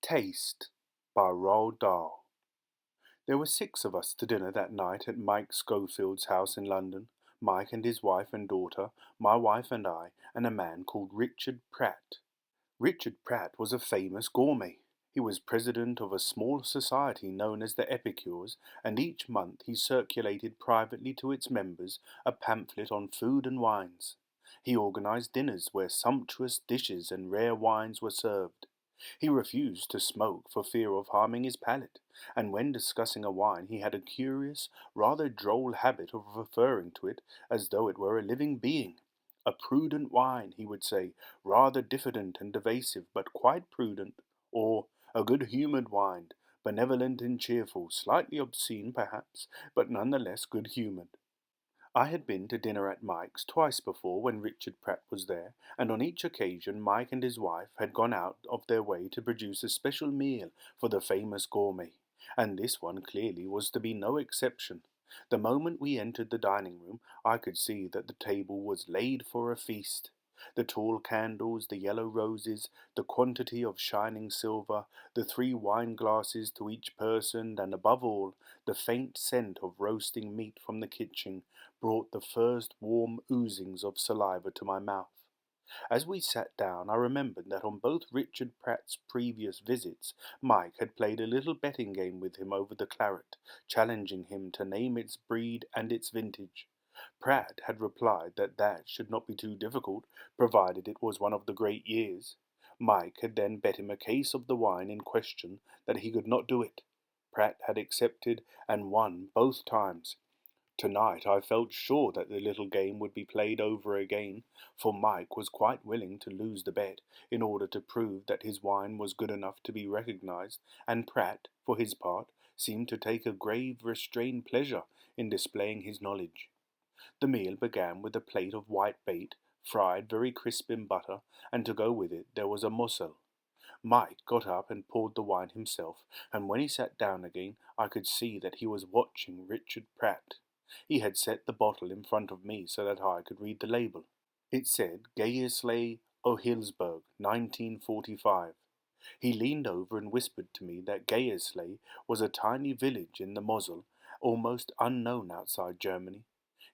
Taste by Roald Dahl. There were 6 of us to dinner that night at Mike Schofield's house in London. Mike and his wife and daughter, my wife and I, and a man called Richard Pratt. Richard Pratt was a famous gourmet. He was president of a small society known as the Epicures, and each month he circulated privately to its members a pamphlet on food and wines. He organized dinners where sumptuous dishes and rare wines were served. He refused to smoke for fear of harming his palate, and when discussing a wine he had a curious, rather droll habit of referring to it as though it were a living being. A prudent wine, he would say, rather diffident and evasive, but quite prudent, or a good-humoured wine, benevolent and cheerful, slightly obscene perhaps, but none the less good-humoured. I had been to dinner at Mike's twice before when Richard Pratt was there, and on each occasion Mike and his wife had gone out of their way to produce a special meal for the famous gourmet, and this one clearly was to be no exception. The moment we entered the dining room, I could see that the table was laid for a feast. The tall candles, the yellow roses, the quantity of shining silver, the 3 wine glasses to each person, and above all, the faint scent of roasting meat from the kitchen, brought the first warm oozings of saliva to my mouth. As we sat down, I remembered that on both Richard Pratt's previous visits, Mike had played a little betting game with him over the claret, challenging him to name its breed and its vintage. Pratt had replied that that should not be too difficult, provided it was one of the great years. Mike had then bet him a case of the wine in question that he could not do it. Pratt had accepted and won both times. Tonight I felt sure that the little game would be played over again, for Mike was quite willing to lose the bet in order to prove that his wine was good enough to be recognized, and Pratt, for his part, seemed to take a grave, restrained pleasure in displaying his knowledge. The meal began with a plate of white bait, fried very crisp in butter, and to go with it there was a morsel. Mike got up and poured the wine himself, and when he sat down again I could see that he was watching Richard Pratt. He had set the bottle in front of me so that I could read the label. It said Gayesley o' Hillsburg, 1945. He leaned over and whispered to me that Gayesley was a tiny village in the Moselle, almost unknown outside Germany.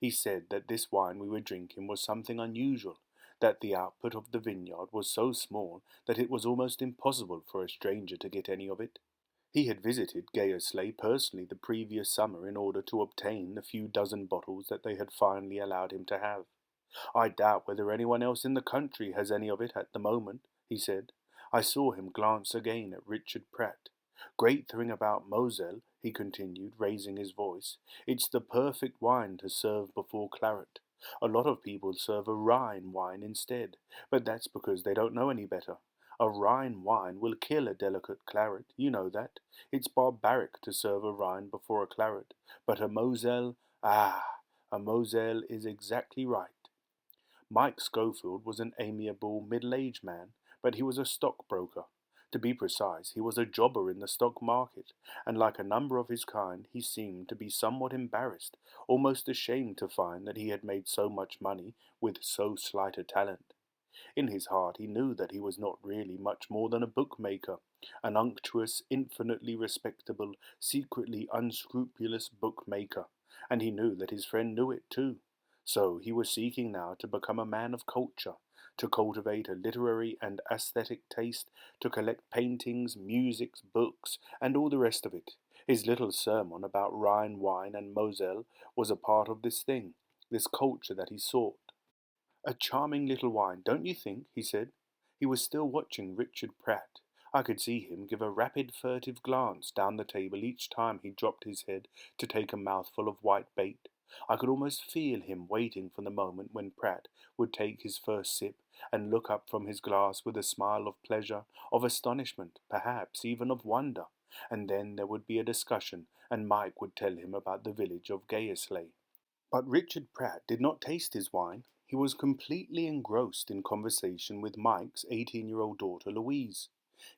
He said that this wine we were drinking was something unusual, that the output of the vineyard was so small that it was almost impossible for a stranger to get any of it. He had visited Gayesley personally the previous summer in order to obtain the few dozen bottles that they had finally allowed him to have. I doubt whether anyone else in the country has any of it at the moment, he said. I saw him glance again at Richard Pratt. Great thing about Moselle, he continued, raising his voice. It's the perfect wine to serve before claret. A lot of people serve a Rhine wine instead, but that's because they don't know any better. A Rhine wine will kill a delicate claret, you know that. It's barbaric to serve a Rhine before a claret, but a Moselle, a Moselle is exactly right. Mike Schofield was an amiable, middle-aged man, but he was a stockbroker. To be precise, he was a jobber in the stock market, and like a number of his kind, he seemed to be somewhat embarrassed, almost ashamed to find that he had made so much money with so slight a talent. In his heart he knew that he was not really much more than a bookmaker, an unctuous, infinitely respectable, secretly unscrupulous bookmaker, and he knew that his friend knew it too. So he was seeking now to become a man of culture, to cultivate a literary and aesthetic taste, to collect paintings, music, books, and all the rest of it. His little sermon about Rhine wine and Moselle was a part of this thing, this culture that he sought. A charming little wine, don't you think? He said. He was still watching Richard Pratt. I could see him give a rapid, furtive glance down the table each time he dropped his head to take a mouthful of white bait. I could almost feel him waiting for the moment when Pratt would take his first sip and look up from his glass with a smile of pleasure, of astonishment, perhaps even of wonder. And then there would be a discussion, and Mike would tell him about the village of Gayesley. But Richard Pratt did not taste his wine. He was completely engrossed in conversation with Mike's 18-year-old daughter Louise.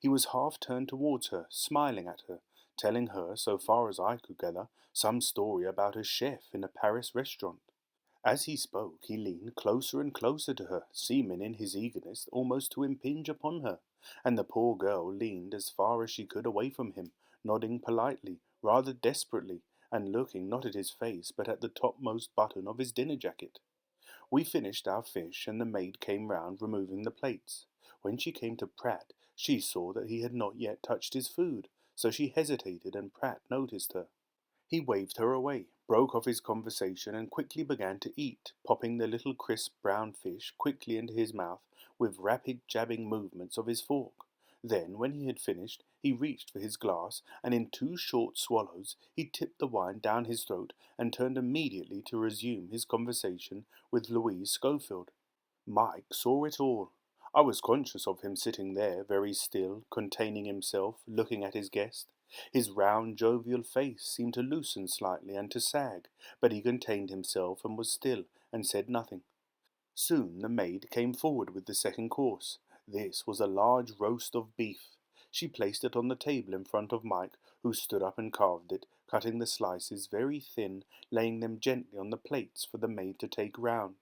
He was half turned towards her, smiling at her, telling her, so far as I could gather, some story about a chef in a Paris restaurant. As he spoke, he leaned closer and closer to her, seeming in his eagerness almost to impinge upon her. and the poor girl leaned as far as she could away from him, nodding politely, rather desperately, and looking not at his face but at the topmost button of his dinner jacket. We finished our fish, and the maid came round removing the plates. When she came to Pratt, she saw that he had not yet touched his food, so she hesitated, and Pratt noticed her. He waved her away, broke off his conversation, and quickly began to eat, popping the little crisp brown fish quickly into his mouth with rapid jabbing movements of his fork. Then, when he had finished, he reached for his glass, and in 2 short swallows he tipped the wine down his throat and turned immediately to resume his conversation with Louise Schofield. Mike saw it all. I was conscious of him sitting there, very still, containing himself, looking at his guest. His round, jovial face seemed to loosen slightly and to sag, but he contained himself and was still, and said nothing. Soon the maid came forward with the second course. This was a large roast of beef. She placed it on the table in front of Mike, who stood up and carved it, cutting the slices very thin, laying them gently on the plates for the maid to take round.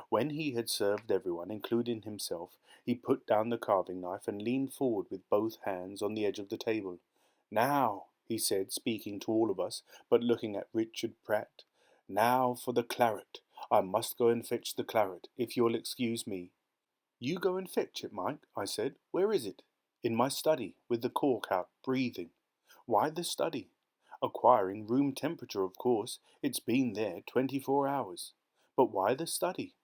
When he had served everyone, including himself, he put down the carving knife and leaned forward with both hands on the edge of the table. "Now," he said, speaking to all of us, but looking at Richard Pratt. "Now for the claret. I must go and fetch the claret, if you'll excuse me." "You go and fetch it, Mike," I said. "Where is it?" "In my study, with the cork out, breathing." "Why the study?" "Acquiring room temperature, of course. It's been there 24 hours." "But why the study?"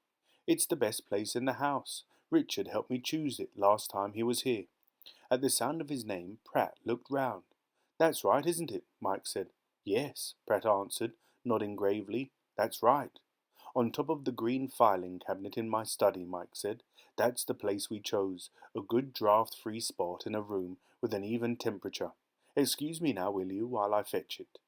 "It's the best place in the house. Richard helped me choose it last time he was here." At the sound of his name, Pratt looked round. "That's right, isn't it?" Mike said. "Yes," Pratt answered, nodding gravely. "That's right." "On top of the green filing cabinet in my study," Mike said. "That's the place we chose, a good draught-free spot in a room with an even temperature. Excuse me now, will you, while I fetch it?"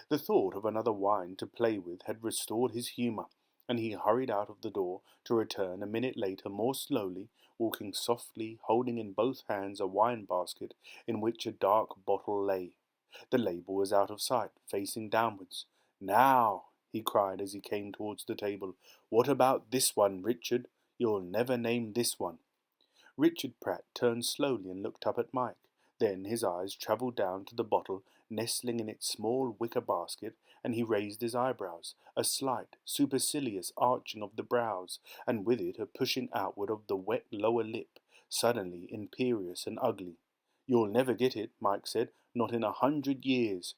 The thought of another wine to play with had restored his humour, and he hurried out of the door, to return a minute later more slowly, walking softly, holding in both hands a wine-basket in which a dark bottle lay. The label was out of sight, facing downwards. "Now," he cried as he came towards the table, "what about this one, Richard? You'll never name this one." Richard Pratt turned slowly and looked up at Mike. Then his eyes travelled down to the bottle nestling in its small wicker basket, and he raised his eyebrows, a slight, supercilious arching of the brows, and with it a pushing outward of the wet lower lip, suddenly imperious and ugly. "You'll never get it," Mike said, "not in 100 years."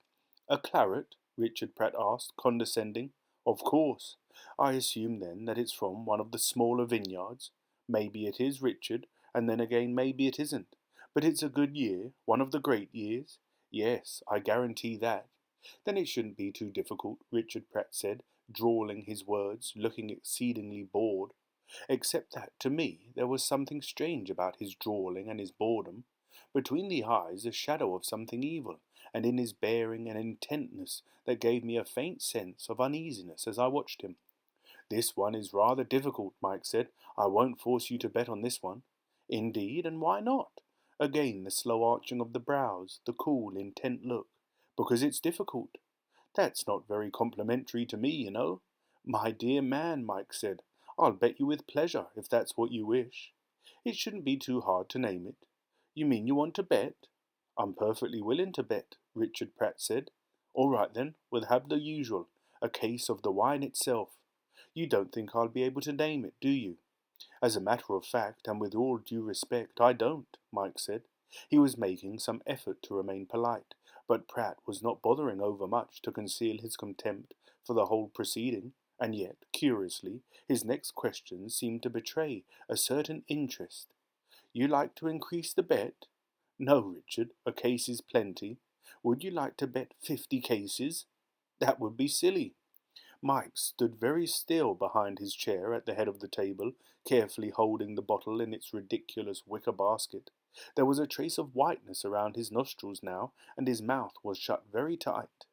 "A claret?" Richard Pratt asked, condescending. "Of course. I assume then that it's from one of the smaller vineyards. Maybe it is, Richard, and then again maybe it isn't. But it's a good year, one of the great years. Yes, I guarantee that." "Then it shouldn't be too difficult," Richard Pratt said, drawling his words, looking exceedingly bored. Except that, to me, there was something strange about his drawling and his boredom. Between the eyes a shadow of something evil, and in his bearing an intentness that gave me a faint sense of uneasiness as I watched him. "This one is rather difficult," Mike said. "I won't force you to bet on this one." "Indeed, and why not?" Again the slow arching of the brows, the cool, intent look. "Because it's difficult." "That's not very complimentary to me, you know." "My dear man," Mike said, "I'll bet you with pleasure, if that's what you wish." "It shouldn't be too hard to name it." "You mean you want to bet?" "I'm perfectly willing to bet," Richard Pratt said. "All right then, we'll have the usual, a case of the wine itself. You don't think I'll be able to name it, do you?" "As a matter of fact, and with all due respect, I don't," Mike said. He was making some effort to remain polite, but Pratt was not bothering overmuch to conceal his contempt for the whole proceeding, and yet, curiously, his next question seemed to betray a certain interest. "You like to increase the bet?" "No, Richard, a case is plenty." "Would you like to bet 50 cases?" "That would be silly." Mike stood very still behind his chair at the head of the table, carefully holding the bottle in its ridiculous wicker basket. There was a trace of whiteness around his nostrils now, and his mouth was shut very tight.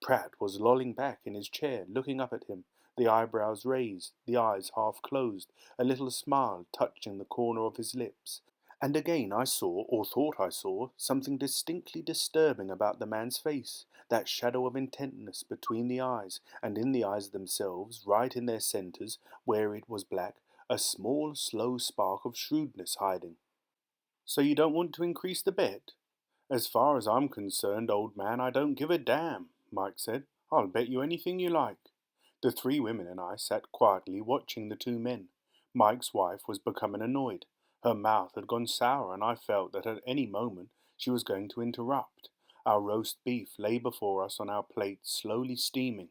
Pratt was lolling back in his chair, looking up at him, the eyebrows raised, the eyes half closed, a little smile touching the corner of his lips. And again I saw, or thought I saw, something distinctly disturbing about the man's face, that shadow of intentness between the eyes, and in the eyes themselves, right in their centres, where it was black, a small, slow spark of shrewdness hiding. So you don't want to increase the bet? As far as I'm concerned, old man, I don't give a damn, Mike said. I'll bet you anything you like. The three women and I sat quietly watching the two men. Mike's wife was becoming annoyed. Her mouth had gone sour, and I felt that at any moment she was going to interrupt. Our roast beef lay before us on our plates, slowly steaming.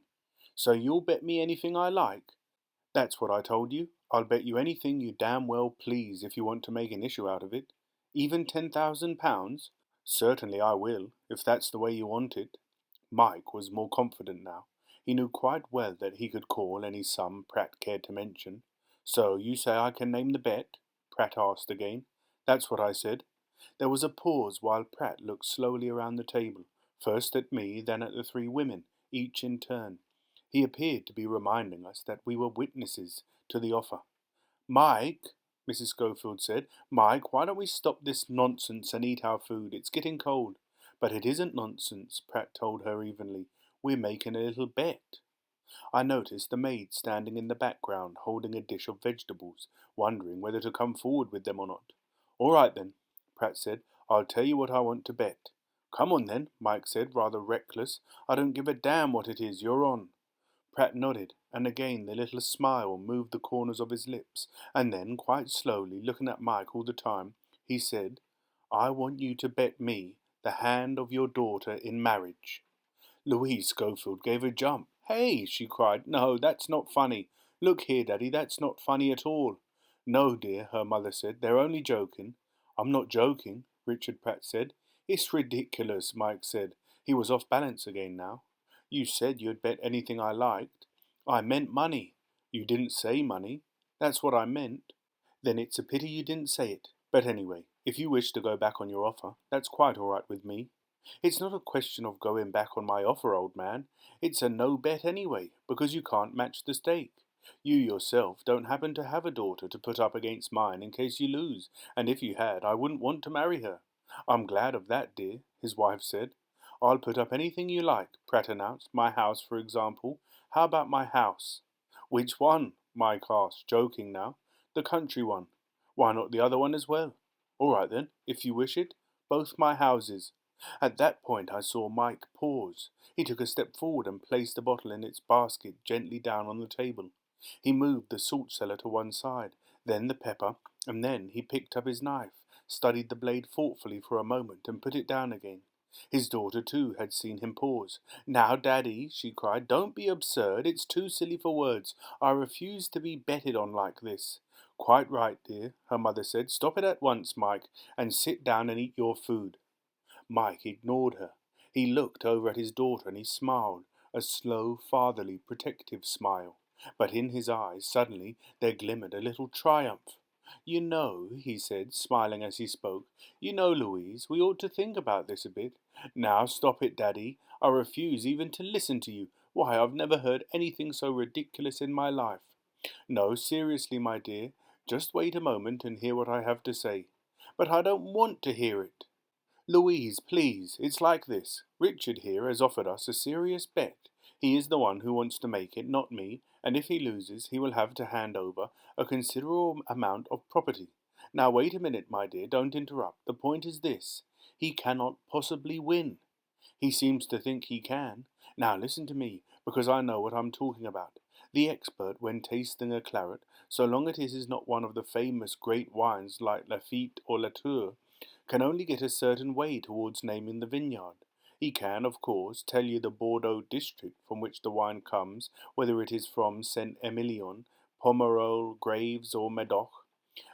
So you'll bet me anything I like? That's what I told you. I'll bet you anything you damn well please if you want to make an issue out of it. Even £10,000? Certainly I will, if that's the way you want it. Mike was more confident now. He knew quite well that he could call any sum Pratt cared to mention. So you say I can name the bet? Pratt asked again. That's what I said. There was a pause while Pratt looked slowly around the table, first at me, then at the three women, each in turn. He appeared to be reminding us that we were witnesses to the offer. Mike, Mrs. Schofield said, Mike, why don't we stop this nonsense and eat our food? It's getting cold. But it isn't nonsense, Pratt told her evenly. We're making a little bet. I noticed the maid standing in the background holding a dish of vegetables, wondering whether to come forward with them or not. All right then, Pratt said. I'll tell you what I want to bet. Come on then, Mike said, rather reckless. I don't give a damn what it is. You're on. Pratt nodded, and again the little smile moved the corners of his lips, and then, quite slowly, looking at Mike all the time, he said, I want you to bet me the hand of your daughter in marriage. Louise Schofield gave a jump. Hey, she cried, no, that's not funny. Look here, Daddy, that's not funny at all. No, dear, her mother said, they're only joking. I'm not joking, Richard Pratt said. It's ridiculous, Mike said. He was off balance again now. You said you'd bet anything I liked. I meant money. You didn't say money. That's what I meant. Then it's a pity you didn't say it. But anyway, if you wish to go back on your offer, that's quite all right with me. It's not a question of going back on my offer, old man. It's a no bet anyway, because you can't match the stake. You yourself don't happen to have a daughter to put up against mine in case you lose, and if you had, I wouldn't want to marry her. I'm glad of that, dear, his wife said. I'll put up anything you like, Pratt announced. My house, for example. How about my house? Which one? Mike asked, joking now. The country one. Why not the other one as well? All right then, if you wish it. Both my houses. At that point I saw Mike pause. He took a step forward and placed the bottle in its basket gently down on the table. He moved the salt cellar to one side, then the pepper, and then he picked up his knife, studied the blade thoughtfully for a moment, and put it down again. His daughter, too, had seen him pause. Now, Daddy, she cried, don't be absurd. It's too silly for words. I refuse to be betted on like this. Quite right, dear, her mother said. Stop it at once, Mike, and sit down and eat your food. Mike ignored her. He looked over at his daughter and he smiled, a slow, fatherly, protective smile. But in his eyes, suddenly, there glimmered a little triumph. You know, he said, smiling as he spoke, you know, Louise, we ought to think about this a bit. Now stop it, Daddy. I refuse even to listen to you. Why, I've never heard anything so ridiculous in my life. No, seriously, my dear, just wait a moment and hear what I have to say. But I don't want to hear it. Louise, please, it's like this. Richard here has offered us a serious bet. He is the one who wants to make it, not me, and if he loses, he will have to hand over a considerable amount of property. Now wait a minute, my dear, don't interrupt. The point is this. He cannot possibly win. He seems to think he can. Now listen to me, because I know what I'm talking about. The expert, when tasting a claret, so long as it is not one of the famous great wines like Lafite or Latour, can only get a certain way towards naming the vineyard. He can, of course, tell you the Bordeaux district from which the wine comes, whether it is from Saint-Emilion, Pomerol, Graves, or Medoc.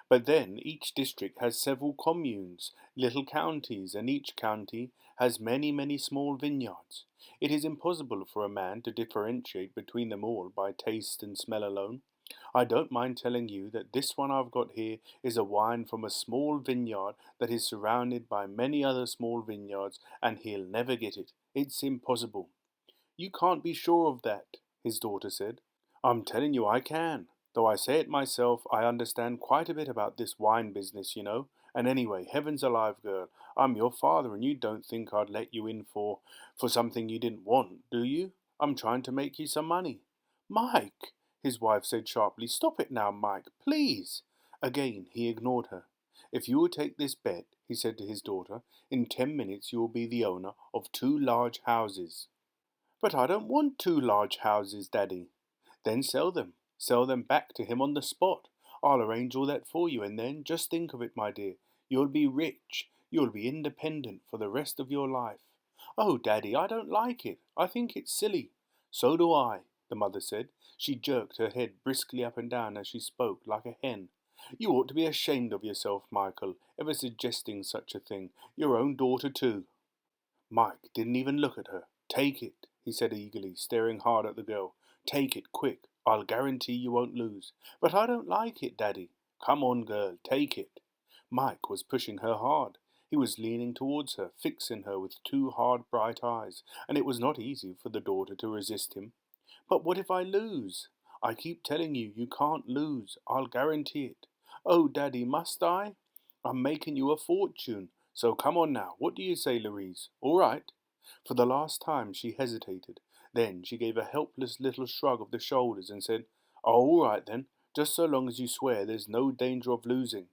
But then each district has several communes, little counties, and each county has many, many small vineyards. It is impossible for a man to differentiate between them all by taste and smell alone. I don't mind telling you that this one I've got here is a wine from a small vineyard that is surrounded by many other small vineyards, and he'll never get it. It's impossible. You can't be sure of that, his daughter said. I'm telling you I can. Though I say it myself, I understand quite a bit about this wine business, you know. And anyway, heavens alive, girl, I'm your father and you don't think I'd let you in for something you didn't want, do you? I'm trying to make you some money. Mike, his wife said sharply, stop it now, Mike, please. Again he ignored her. If you will take this bet, he said to his daughter, in 10 minutes you will be the owner of 2 large houses. But I don't want 2 large houses, Daddy. Then sell them. Sell them back to him on the spot. I'll arrange all that for you, and then, just think of it, my dear. You'll be rich. You'll be independent for the rest of your life. Oh, Daddy, I don't like it. I think it's silly. So do I, the mother said. She jerked her head briskly up and down as she spoke, like a hen. You ought to be ashamed of yourself, Michael, ever suggesting such a thing. Your own daughter, too. Mike didn't even look at her. Take it, he said eagerly, staring hard at the girl. Take it, quick. I'll guarantee you won't lose. But I don't like it, Daddy. Come on, girl, take it. Mike was pushing her hard. He was leaning towards her, fixing her with 2 hard, bright eyes, and it was not easy for the daughter to resist him. But what if I lose? I keep telling you, you can't lose. I'll guarantee it. Oh, Daddy, must I? I'm making you a fortune. So come on now. What do you say, Louise? All right. For the last time she hesitated. Then she gave a helpless little shrug of the shoulders and said, Oh, all right then. Just so long as you swear there's no danger of losing.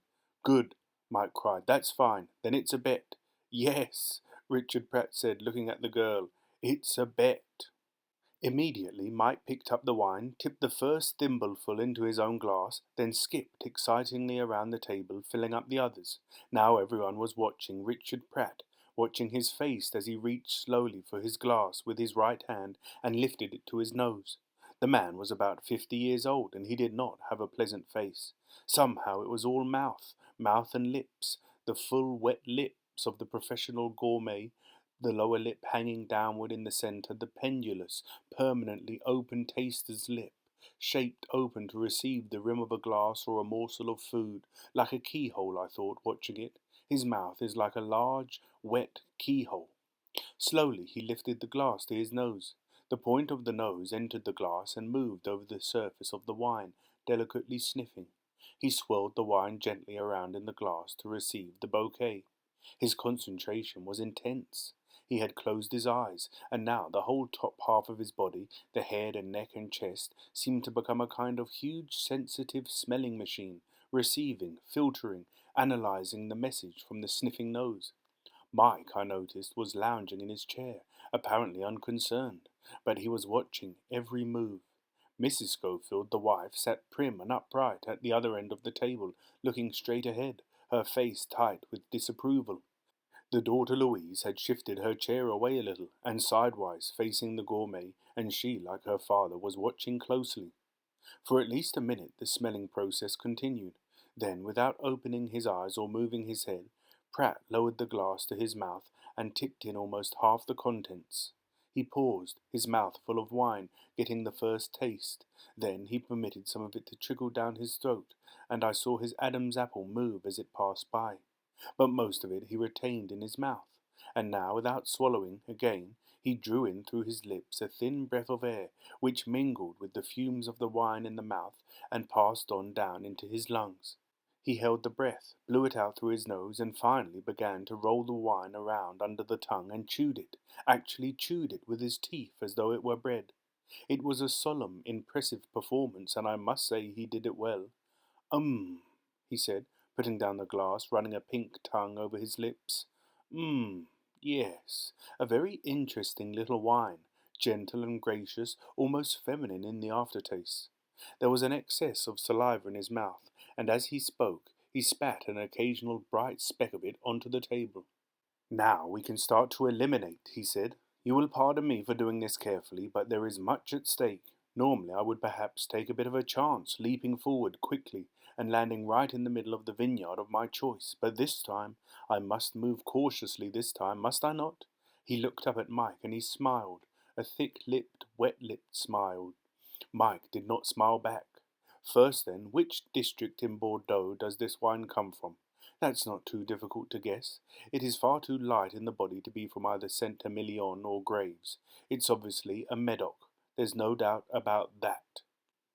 Good, Mike cried. That's fine. Then it's a bet. Yes, Richard Pratt said, looking at the girl. It's a bet. Immediately Mike picked up the wine, tipped the first thimbleful into his own glass, then skipped excitingly around the table, filling up the others. Now everyone was watching Richard Pratt, watching his face as he reached slowly for his glass with his right hand and lifted it to his nose. The man was about 50 years old, and he did not have a pleasant face. Somehow it was all mouth and lips, the full wet lips of the professional gourmet, the lower lip hanging downward in the centre, the pendulous, permanently open taster's lip, shaped open to receive the rim of a glass or a morsel of food, like a keyhole, I thought, watching it. His mouth is like a large, wet keyhole. Slowly he lifted the glass to his nose. The point of the nose entered the glass and moved over the surface of the wine, delicately sniffing. He swirled the wine gently around in the glass to receive the bouquet. His concentration was intense. He had closed his eyes, and now the whole top half of his body, the head and neck and chest, seemed to become a kind of huge sensitive smelling machine, receiving, filtering, analyzing the message from the sniffing nose. Mike, I noticed, was lounging in his chair, apparently unconcerned, but he was watching every move. Mrs. Schofield, the wife, sat prim and upright at the other end of the table, looking straight ahead, her face tight with disapproval. The daughter Louise had shifted her chair away a little and sidewise, facing the gourmet, and she, like her father, was watching closely. For at least a minute the smelling process continued. Then, without opening his eyes or moving his head, Pratt lowered the glass to his mouth and tipped in almost half the contents. He paused, his mouth full of wine, getting the first taste. Then he permitted some of it to trickle down his throat, and I saw his Adam's apple move as it passed by. But most of it he retained in his mouth, and now, without swallowing again, he drew in through his lips a thin breath of air, which mingled with the fumes of the wine in the mouth and passed on down into his lungs. He held the breath, blew it out through his nose, and finally began to roll the wine around under the tongue and chewed it, actually chewed it with his teeth as though it were bread. It was a solemn, impressive performance, and I must say he did it well. He said, putting down the glass, running a pink tongue over his lips. Yes, a very interesting little wine, gentle and gracious, almost feminine in the aftertaste. There was an excess of saliva in his mouth, and as he spoke, he spat an occasional bright speck of it onto the table. Now we can start to eliminate, he said. You will pardon me for doing this carefully, but there is much at stake. Normally I would perhaps take a bit of a chance, leaping forward quickly and landing right in the middle of the vineyard of my choice, but this time I must move cautiously this time, must I not? He looked up at Mike and he smiled, a thick-lipped, wet-lipped smile. Mike did not smile back. First then, which district in Bordeaux does this wine come from? That's not too difficult to guess. It is far too light in the body to be from either Saint-Emilion or Graves. It's obviously a Medoc. There's no doubt about that.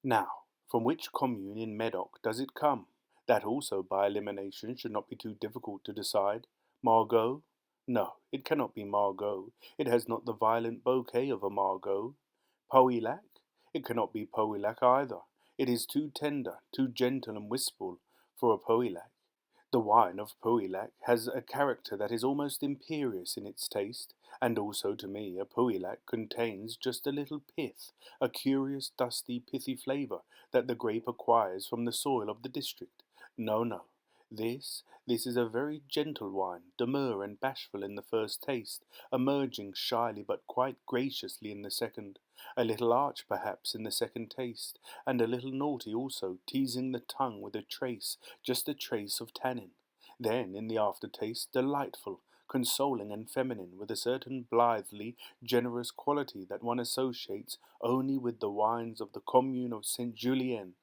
Now, from which commune in Medoc does it come? That also, by elimination, should not be too difficult to decide. Margaux? No, it cannot be Margaux. It has not the violent bouquet of a Margaux. Pauillac? It cannot be Pauillac either. It is too tender, too gentle and wistful for a Pauillac. The wine of Pouillac has a character that is almost imperious in its taste, and also to me a Pouillac contains just a little pith, a curious dusty pithy flavour that the grape acquires from the soil of the district. No, no, this is a very gentle wine, demure and bashful in the first taste, emerging shyly but quite graciously in the second, a little arch perhaps in the second taste, and a little naughty also, teasing the tongue with just a trace of tannin. Then, in the aftertaste, delightful, consoling and feminine, with a certain blithely generous quality that one associates only with the wines of the commune of Saint Julien.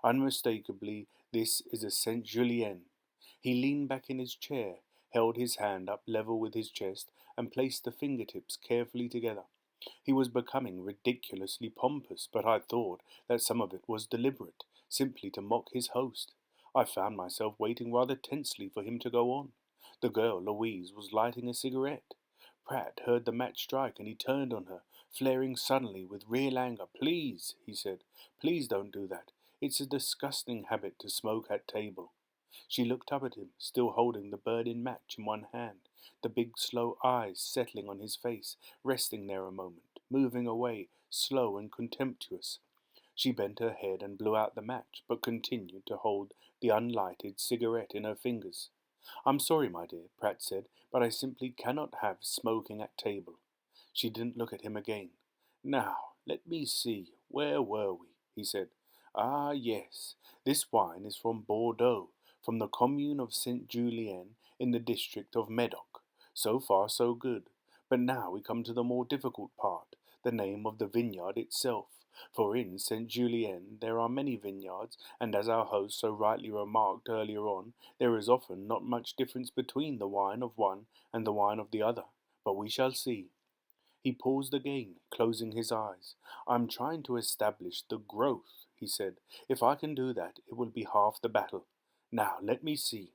Unmistakably, this is a Saint Julien. He leaned back in his chair, held his hand up level with his chest, and placed the fingertips carefully together. He was becoming ridiculously pompous, but I thought that some of it was deliberate, simply to mock his host. I found myself waiting rather tensely for him to go on. The girl, Louise, was lighting a cigarette. Pratt heard the match strike, and he turned on her, flaring suddenly with real anger. "Please," he said, "please don't do that. It's a disgusting habit to smoke at table." She looked up at him, still holding the burning match in one hand, the big slow eyes settling on his face, resting there a moment, moving away, slow and contemptuous. She bent her head and blew out the match, but continued to hold the unlighted cigarette in her fingers. "I'm sorry, my dear," Pratt said, "but I simply cannot have smoking at table." She didn't look at him again. "Now, let me see, where were we?" he said. "Ah, yes, this wine is from Bordeaux, from the commune of Saint Julien in the district of Medoc. So far, so good. But now we come to the more difficult part, the name of the vineyard itself. For in Saint Julien there are many vineyards, and as our host so rightly remarked earlier on, there is often not much difference between the wine of one and the wine of the other. But we shall see." He paused again, closing his eyes. "I'm trying to establish the growth," he said. "If I can do that, it will be half the battle. Now, let me see.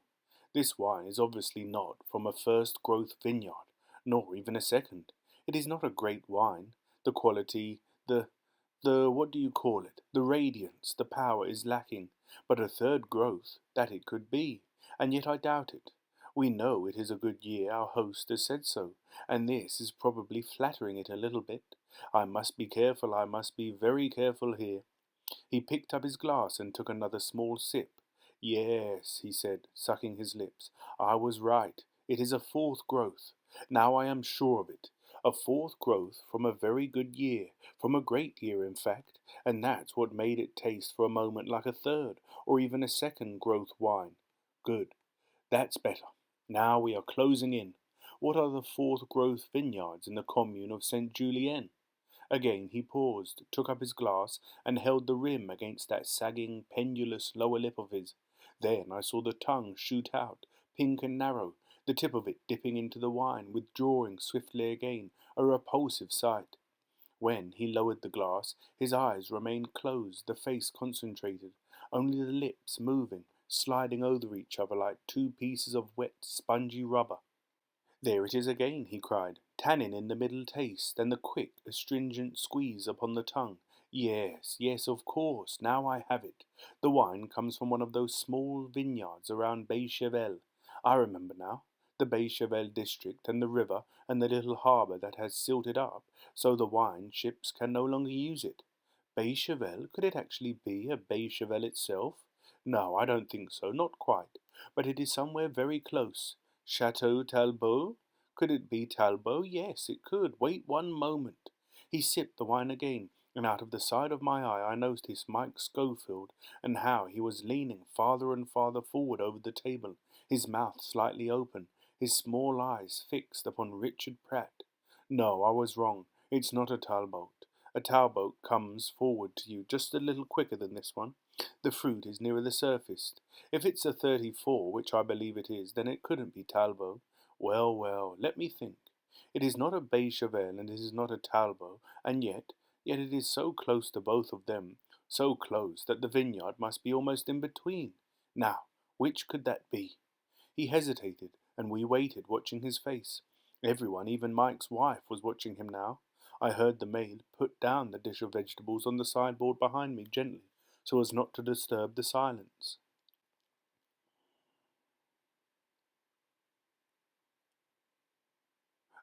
This wine is obviously not from a first growth vineyard, nor even a second. It is not a great wine. The quality, what do you call it? The radiance, the power is lacking. But a third growth, that it could be. And yet I doubt it. We know it is a good year, our host has said so, and this is probably flattering it a little bit. I must be careful, I must be very careful here." He picked up his glass and took another small sip. "Yes," he said, sucking his lips, "I was right. It is a fourth growth. Now I am sure of it. A fourth growth from a very good year, from a great year, in fact, and that's what made it taste for a moment like a third, or even a second growth wine. Good. That's better. Now we are closing in. What are the fourth growth vineyards in the commune of Saint Julien?" Again he paused, took up his glass, and held the rim against that sagging, pendulous lower lip of his. Then I saw the tongue shoot out, pink and narrow, the tip of it dipping into the wine, withdrawing swiftly again, a repulsive sight. When he lowered the glass, his eyes remained closed, the face concentrated, only the lips moving, sliding over each other like two pieces of wet, spongy rubber. "There it is again," he cried. "Tannin in the middle taste, and the quick, astringent squeeze upon the tongue. Yes, yes, of course, now I have it. The wine comes from one of those small vineyards around Bechervel. I remember now. The Bechervel district, and the river, and the little harbour that has silted up, so the wine ships can no longer use it. Bechervel? Could it actually be a Bechervel itself? No, I don't think so, not quite. But it is somewhere very close. Chateau Talbot? Could it be Talbot? Yes, it could. Wait one moment." He sipped the wine again, and out of the side of my eye I noticed Mike Schofield, and how he was leaning farther and farther forward over the table, his mouth slightly open, his small eyes fixed upon Richard Pratt. "No, I was wrong. It's not a Talbot. A Talbot comes forward to you just a little quicker than this one. The fruit is nearer the surface. If it's a 34, which I believe it is, then it couldn't be Talbot. Well, well, let me think. It is not a Bechervel and it is not a Talbot, and yet it is so close to both of them, so close that the vineyard must be almost in between. Now, which could that be?" He hesitated, and we waited, watching his face. Everyone, even Mike's wife, was watching him now. I heard the maid put down the dish of vegetables on the sideboard behind me gently, so as not to disturb the silence.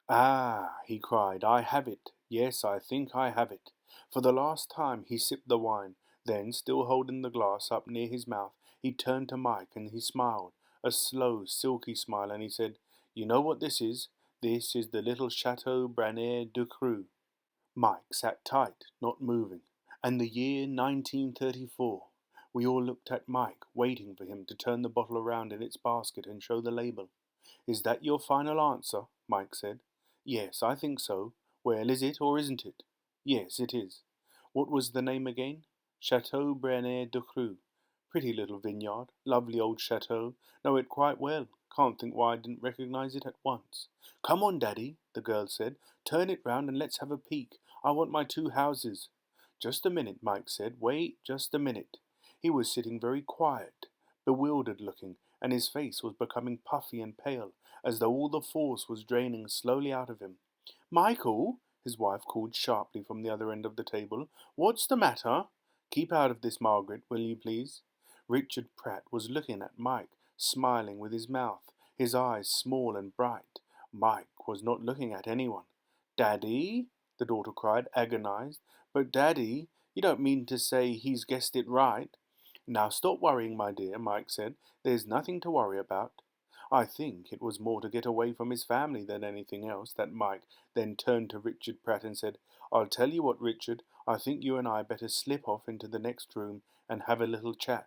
Ah, he cried, I have it. Yes, I think I have it. For the last time he sipped the wine. Then, still holding the glass up near his mouth, he turned to Mike and he smiled, a slow, silky smile, and he said, You know what this is? This is the little Chateau Branner de Creux. Mike sat tight, not moving. And the year 1934. We all looked at Mike, waiting for him to turn the bottle around in its basket and show the label. Is that your final answer? Mike said. Yes, I think so. Well, is it or isn't it? Yes, it is. What was the name again? Chateau Branner de Creux. Pretty little vineyard. Lovely old chateau. Know it quite well. Can't think why I didn't recognize it at once. Come on, Daddy, the girl said. Turn it round and let's have a peek. I want my two houses. Just a minute, Mike said. Wait, just a minute. He was sitting very quiet, bewildered looking, and his face was becoming puffy and pale, as though all the force was draining slowly out of him. Michael, his wife called sharply from the other end of the table, what's the matter? Keep out of this, Margaret, will you please? Richard Pratt was looking at Mike, smiling with his mouth, his eyes small and bright. Mike was not looking at anyone. Daddy, the daughter cried, agonized. But Daddy, you don't mean to say he's guessed it right? Now stop worrying, my dear, Mike said. There's nothing to worry about. I think it was more to get away from his family than anything else that Mike then turned to Richard Pratt and said, I'll tell you what, Richard, I think you and I better slip off into the next room and have a little chat.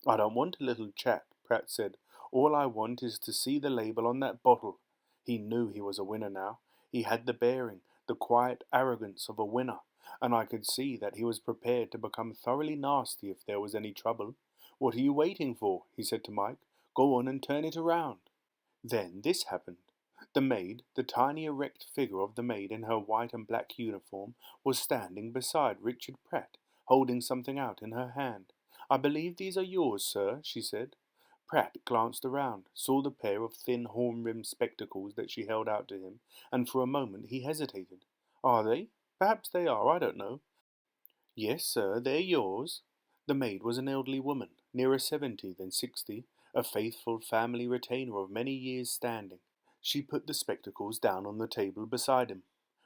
I don't want a little chat, Pratt said. All I want is to see the label on that bottle. He knew he was a winner now. He had the bearing, the quiet arrogance of a winner, and I could see that he was prepared to become thoroughly nasty if there was any trouble. What are you waiting for? He said to Mike. Go on and turn it around. Then this happened. The maid, the tiny erect figure of the maid in her white and black uniform, was standing beside Richard Pratt, holding something out in her hand. I believe these are yours, sir, she said. Pratt glanced around, saw the pair of thin horn-rimmed spectacles that she held out to him, and for a moment he hesitated. Are they? Perhaps they are, I don't know. Yes, sir, they're yours. The maid was an elderly woman, nearer 70 than 60, a faithful family retainer of many years' standing. She put the spectacles down on the table beside him.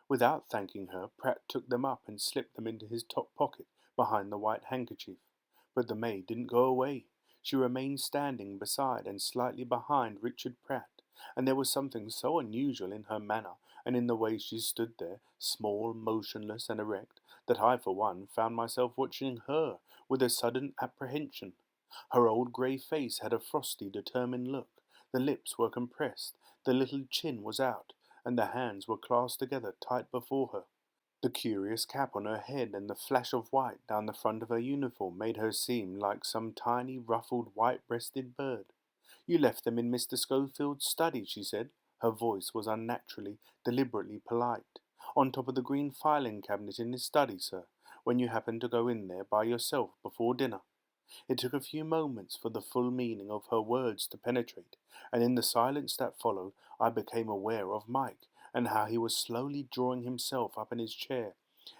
Without thanking her, Pratt took them up and slipped them into his top pocket behind the white handkerchief. But the maid didn't go away. She remained standing beside and slightly behind Richard Pratt, and there was something so unusual in her manner and in the way she stood there, small, motionless, and erect, that I, for one, found myself watching her with a sudden apprehension. Her old grey face had a frosty, determined look. The lips were compressed, the little chin was out, and the hands were clasped together tight before her. The curious cap on her head and the flash of white down the front of her uniform made her seem like some tiny, ruffled, white-breasted bird. You left them in Mr. Schofield's study, she said. Her voice was unnaturally, deliberately polite. On top of the green filing cabinet in his study, sir, when you happened to go in there by yourself before dinner. It took a few moments for the full meaning of her words to penetrate, and in the silence that followed I became aware of Mike, and how he was slowly drawing himself up in his chair,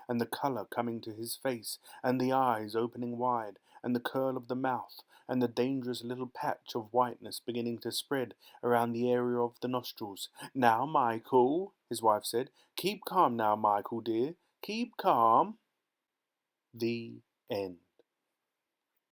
and the colour coming to his face, and the eyes opening wide, and the curl of the mouth, and the dangerous little patch of whiteness beginning to spread around the area of the nostrils. Now, Michael, his wife said, keep calm now, Michael dear, keep calm. The end.